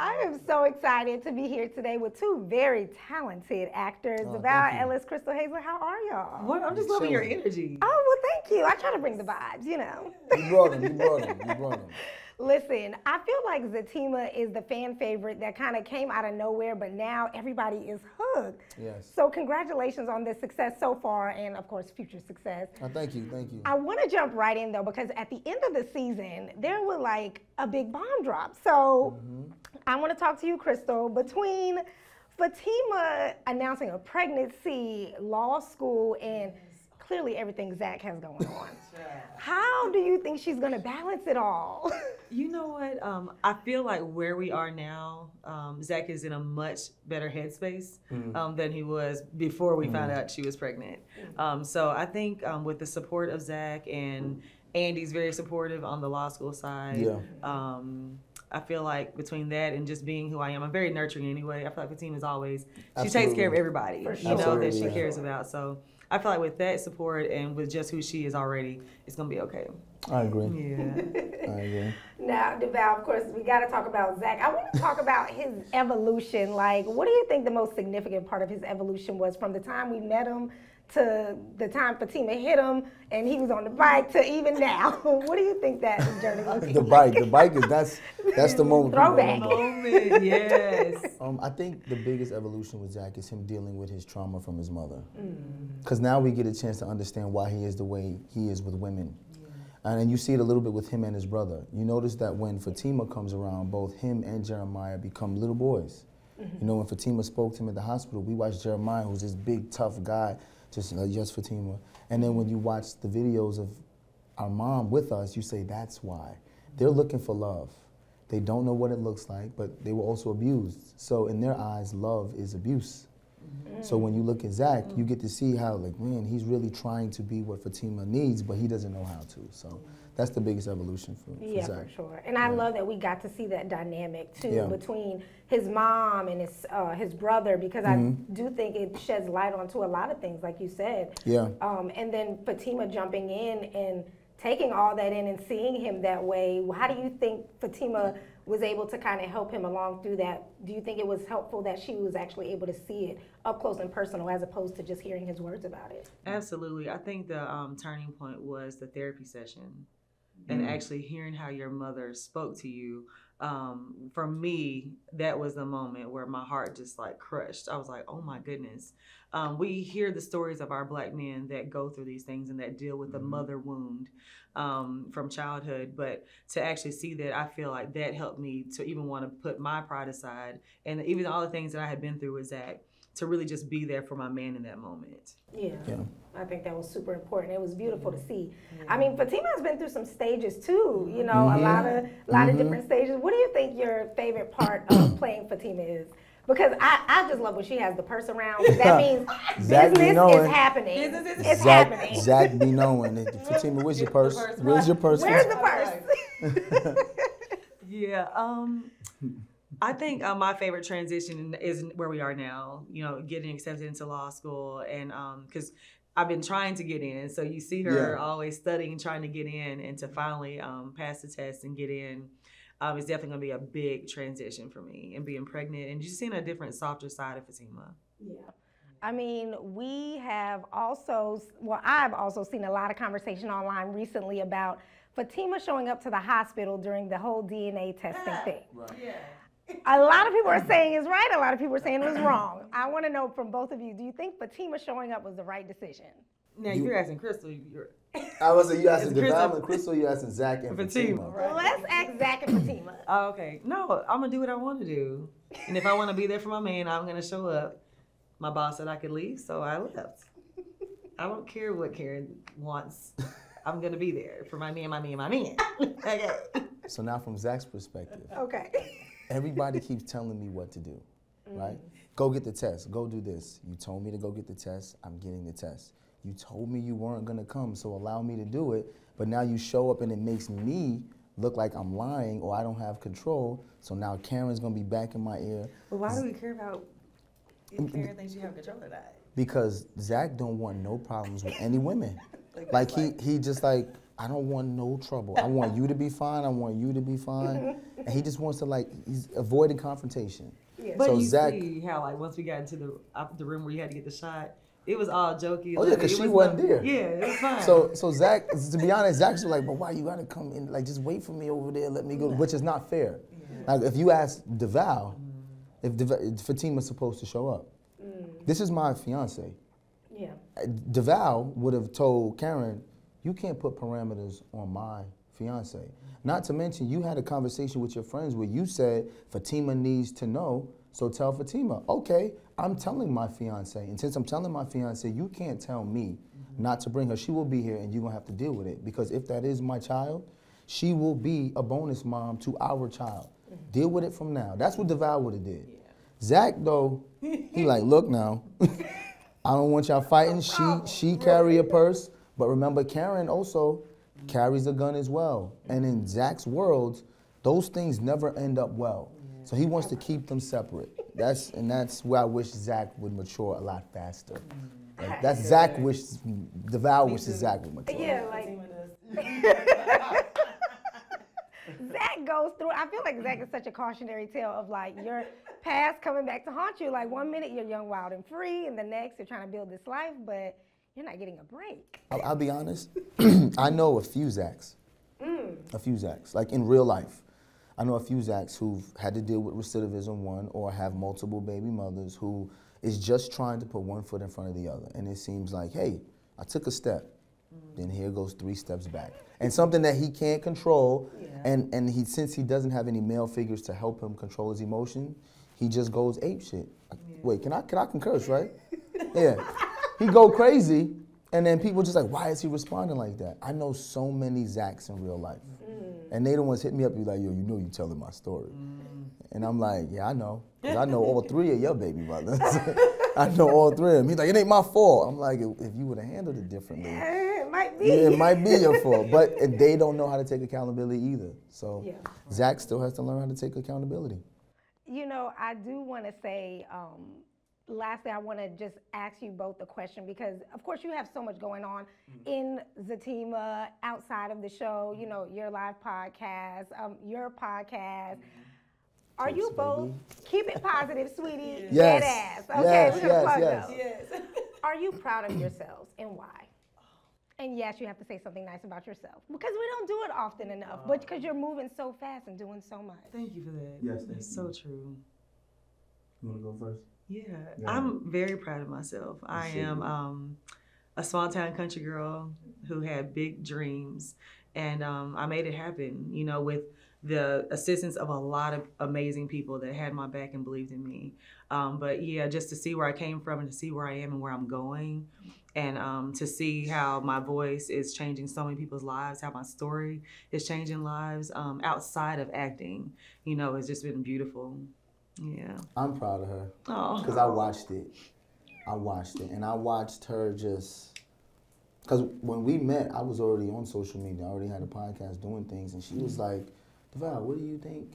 I am so excited to be here today with two very talented actors, Oh, Devale Ellis, Crystal Hayslett. How are y'all? What? I'm just loving your energy. Oh, well, thank you. I try to bring the vibes, you know. You brought him. You brought him. You brought him. Listen, I feel like Zatima is the fan favorite that kind of came out of nowhere, but now everybody is hooked. Yes. So congratulations on this success so far, and of course, future success. Oh, thank you. Thank you. I want to jump right in though, because at the end of the season, there was like a big bomb drop. So I want to talk to you, Crystal, between Fatima announcing a pregnancy, law school, and clearly everything Zach has going on. How do you think she's going to balance it all? You know what? I feel like where we are now, Zach is in a much better headspace than he was before we found out she was pregnant. So I think with the support of Zach, and Andy's very supportive on the law school side. Yeah. I feel like between that and just being who I am, I'm very nurturing anyway. I feel like Fatima is always, she Absolutely. takes care of everybody, For you sure. know, that she Absolutely. cares about. So I feel like with that support and with just who she is already, it's going to be okay. I agree. Yeah. I agree. Now, Devale, of course, we got to talk about Zach. I want to talk about his evolution. Like, what do you think the most significant part of his evolution was from the time we met him to the time Fatima hit him and he was on the bike to even now? What do you think that journey looks like? The bike is that's the moment. people Throwback. remember. Moment, yes. I think the biggest evolution with Zach is him dealing with his trauma from his mother. Because now we get a chance to understand why he is the way he is with women. And then you see it a little bit with him and his brother. You notice that when Fatima comes around, both him and Jeremiah become little boys. You know, when Fatima spoke to him at the hospital, we watched Jeremiah, who's this big, tough guy, just Fatima. And then when you watch the videos of our mom with us, you say, that's why. They're looking for love. They don't know what it looks like, but they were also abused. So in their eyes, love is abuse. So when you look at Zach, you get to see how, like, man, he's really trying to be what Fatima needs, but he doesn't know how to. So that's the biggest evolution for Yeah, Zach. for sure. And I love that we got to see that dynamic too Yeah. between his mom and his brother, because I do think it sheds light onto a lot of things, like you said. Yeah. And then Fatima jumping in and taking all that in and seeing him that way. How do you think Fatima was able to kind of help him along through that? Do you think it was helpful that she was actually able to see it up close and personal as opposed to just hearing his words about it? Absolutely. I think the turning point was the therapy session and actually hearing how your mother spoke to you. For me, that was the moment where my heart just like crushed. I was like, oh my goodness. We hear the stories of our Black men that go through these things and that deal with the mother wound from childhood. But to actually see that, I feel like that helped me to even want to put my pride aside. And even all the things that I had been through with Zach, to really just be there for my man in that moment. Yeah, I think that was super important. It was beautiful to see. I mean, Fatima has been through some stages too. You know, a lot of different stages. What do you think your favorite part of playing Fatima is? Because I just love when she has the purse around. That means Zach be business knowing. is happening. It's Zach, happening. Zach be knowing. Fatima, where's your purse? Where's your purse? Where's the purse? Yeah. I think my favorite transition is where we are now, you know, getting accepted into law school. And because I've been trying to get in. So you see her always studying, trying to get in, and to finally pass the test and get in. It's definitely going to be a big transition for me, and being pregnant and just seeing a different, softer side of Fatima. Yeah. I mean, I've also seen a lot of conversation online recently about Fatima showing up to the hospital during the whole DNA testing thing. Right. Yeah. A lot of people are saying it's right. A lot of people are saying it was wrong. I want to know from both of you, do you think Fatima showing up was the right decision? Now, you're asking Crystal. I was you asking It's Devale and Crystal, you asking Zach and Fatima. Fatima. Well, let's ask Zach and Fatima. Oh, okay. No, I'm going to do what I want to do. And if I want to be there for my man, I'm going to show up. My boss said I could leave, so I left. I don't care what Karen wants. I'm going to be there for my man, my man, my man. Okay. So now from Zach's perspective, Okay. everybody keeps telling me what to do, right? Go get the test, go do this. You told me to go get the test, I'm getting the test. You told me you weren't gonna come, so allow me to do it, but now you show up and it makes me look like I'm lying or I don't have control, so now Karen's gonna be back in my ear. But why do we care about if Karen thinks you have control of that? Because Zach don't want no problems with any women. Like he just like, I don't want no trouble. I want you to be fine. I want you to be fine. And he just wants to like, he's avoiding confrontation. Yeah. But So you Zach, see how like once we got into the room where you had to get the shot, it was all jokey. Oh yeah, because she wasn't there. Yeah, it was fine. So Zach, to be honest, Zach's like, but why you gotta come in? Like, just wait for me over there. Let me go, which is not fair. Yeah. Like, if you ask Devale, if Fatima's supposed to show up, this is my fiance. Yeah. Devale would have told Karen, you can't put parameters on my fiance. Not to mention, you had a conversation with your friends where you said Fatima needs to know, so tell Fatima. Okay, I'm telling my fiance, and since I'm telling my fiance, you can't tell me not to bring her. She will be here, and you're gonna have to deal with it, because if that is my child, she will be a bonus mom to our child. Deal with it from now. That's what Devale would have did. Yeah. Zach, though, he like, look now, I don't want y'all fighting. She carry a purse, but remember, Karen also carries a gun as well. And in Zach's world, those things never end up well. So he wants to keep them separate. That's where I wish Zach would mature a lot faster. That's Zach wishes, Devale wishes Zach would mature. Yeah, like Zach goes through, I feel like Zach is such a cautionary tale of like your past coming back to haunt you. Like 1 minute you're young, wild, and free, and the next you're trying to build this life, but you're not getting a break. I'll be honest, I know a few Zachs. A few Zachs, like in real life. I know a few Zachs who've had to deal with recidivism, one, or have multiple baby mothers who is just trying to put one foot in front of the other. And it seems like, hey, I took a step, then here goes 3 steps back. And something that he can't control, and since he doesn't have any male figures to help him control his emotion, he just goes apeshit. Wait, can I curse, right? Yeah. He go crazy, and then people just like, why is he responding like that? I know so many Zachs in real life. And they the ones hit me up and be like, yo, you know you telling my story. And I'm like, yeah, I know. Because I know all 3 of your baby mothers. I know all 3 of them. He's like, it ain't my fault. I'm like, if you would have handled it differently. It might be. Yeah, it might be your fault. But they don't know how to take accountability either. So Zach still has to learn how to take accountability. You know, I do want to say, lastly, I want to just ask you both a question because, of course, you have so much going on in Zatima, outside of the show, you know, your live podcast, your podcast. Are you both, keep it positive, sweetie, Yes. dead ass. Okay, we're going to plug those. Yes. Are you proud of yourselves and why? And yes, you have to say something nice about yourself because we don't do it often enough, but because you're moving so fast and doing so much. Thank you for that. Yes, that's so true. You want to go first? Yeah, I'm very proud of myself. I am a small town country girl who had big dreams, and I made it happen, you know, with the assistance of a lot of amazing people that had my back and believed in me. But yeah, just to see where I came from and to see where I am and where I'm going, and to see how my voice is changing so many people's lives, how my story is changing lives outside of acting, you know, it's just been beautiful. Yeah. I'm proud of her. Oh. Because I watched it. And I watched her just, because when we met, I was already on social media. I already had a podcast doing things, and she was like, Devale, what do you think?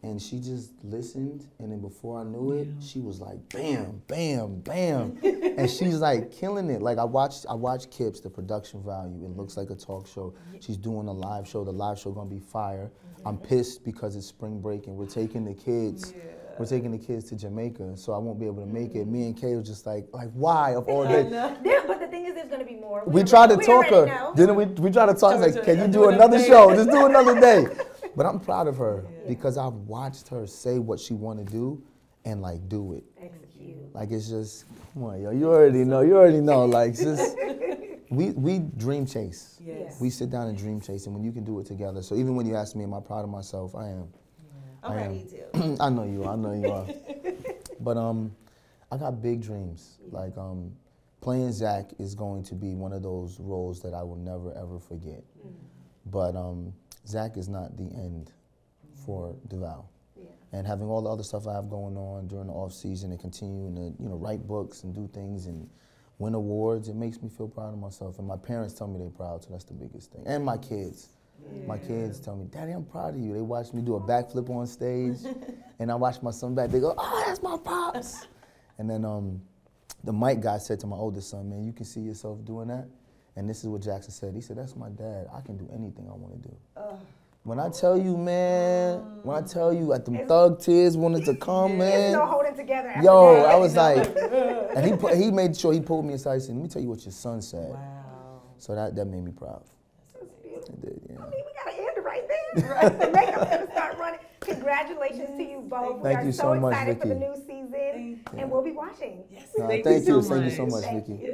And she just listened, and then before I knew it, she was like, bam, bam, bam. And she's like killing it. Like I watched Kips, the production value. It looks like a talk show. She's doing a live show. The live show gonna be fire. I'm pissed because it's spring break and we're taking the kids. We're taking the kids to Jamaica, so I won't be able to make it. Me and Kay was just like why of all day? But the thing is, there's gonna be more. We tried to talk her. Didn't we? We tried to talk. Like, can you do another show? Just do another day. But I'm proud of her because I've watched her say what she want to do and like do it. Execute. Like it's just, come on, yo, you already know. Like just, we dream chase. Yes. We sit down and dream chase, and when you can do it together. So even when you ask me, am I proud of myself? I am. I'm proud of you too. I know you are. But I got big dreams. Like playing Zach is going to be one of those roles that I will never ever forget. But Zach is not the end for Devale. And having all the other stuff I have going on during the off season and continuing to write books and do things and win awards, it makes me feel proud of myself. And my parents tell me they're proud, so that's the biggest thing. And my kids. My kids tell me, Daddy, I'm proud of you. They watch me do a backflip on stage, and I watch my son back. They go, oh, that's my pops. And then the mic guy said to my oldest son, man, you can see yourself doing that. And this is what Jackson said. He said, that's my dad. I can do anything I want to do. When I tell you, man, at the thug tears wanted to come, man. It's no holding together after Yo, that. I was like, and he made sure he pulled me aside. He said, let me tell you what your son said. Wow. So that made me proud. That's beautiful. It did, yeah. I mean, we got to end it right there. The makeup going to start running. Congratulations to you both. Thank we are you so much, excited for the Vicky. new season, and we'll be watching. Yes. Thank you so much. much, Vicky.